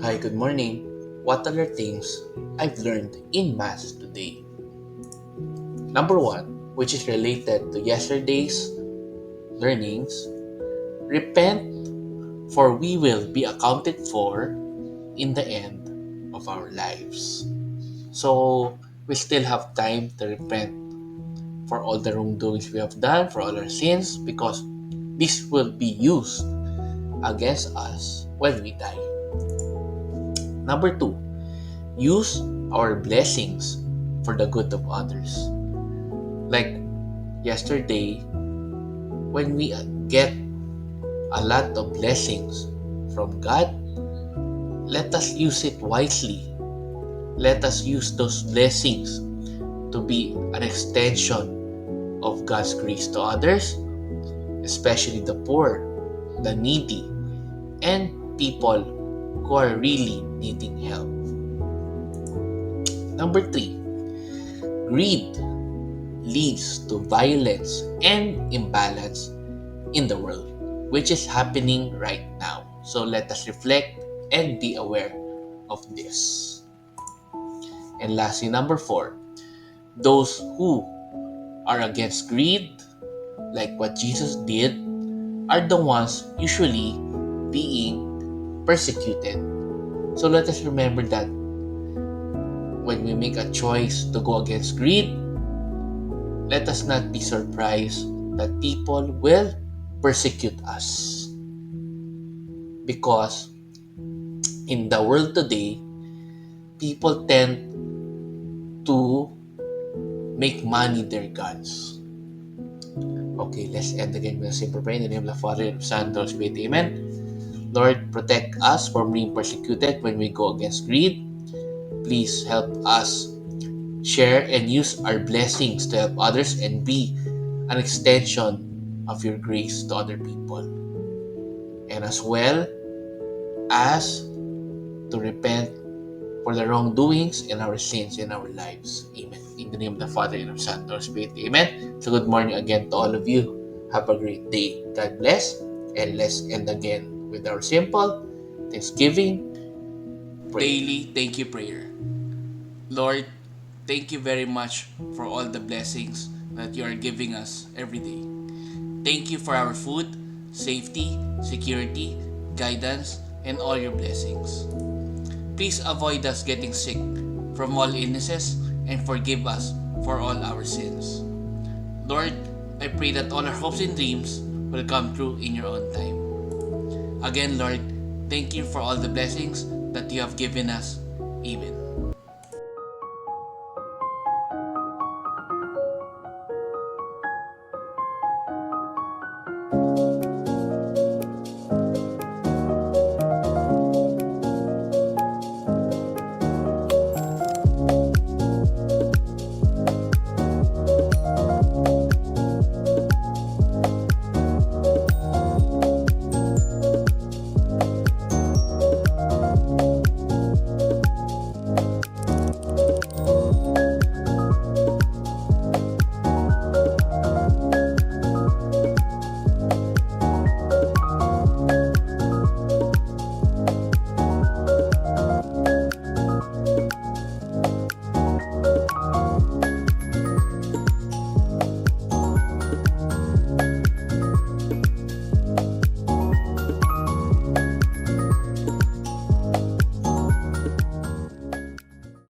Hi, good morning. What are the things I've learned in Mass today? Number one, which is related to yesterday's learnings, repent, for we will be accounted for in the end of our lives. So, we still have time to repent for all the wrongdoings we have done, for all our sins, because this will be used against us when we die. Number two, use our blessings for the good of others. Like yesterday, when we get a lot of blessings from God, let us use it wisely. Let us use those blessings to be an extension of God's grace to others, especially the poor, the needy, and people who are really needing help. Number three, greed leads to violence and imbalance in the world, which is happening right now. So let us reflect and be aware of this. And lastly, number four, those who are against greed, like what Jesus did, are the ones usually being persecuted. So let us remember that when we make a choice to go against greed, let us not be surprised that people will persecute us. Because in the world today, people tend to make money their gods. Okay, let's end again with a simple prayer in the name of the Father, and of the Son, and of the Holy Spirit. Amen. Lord, protect us from being persecuted when we go against greed. Please help us share and use our blessings to help others and be an extension of your grace to other people. And as well as to repent for the wrongdoings and our sins in our lives. Amen. In the name of the Father, and of the Son, and of the Holy Spirit. Amen. So good morning again to all of you. Have a great day. God bless. And let's end again with our simple Thanksgiving prayer. Daily thank you prayer. Lord, thank you very much for all the blessings that you are giving us every day. Thank you for our food, safety, security, guidance, and all your blessings. Please avoid us getting sick from all illnesses and forgive us for all our sins. Lord, I pray that all our hopes and dreams will come true in your own time. Again, Lord, thank you for all the blessings that you have given us. Amen.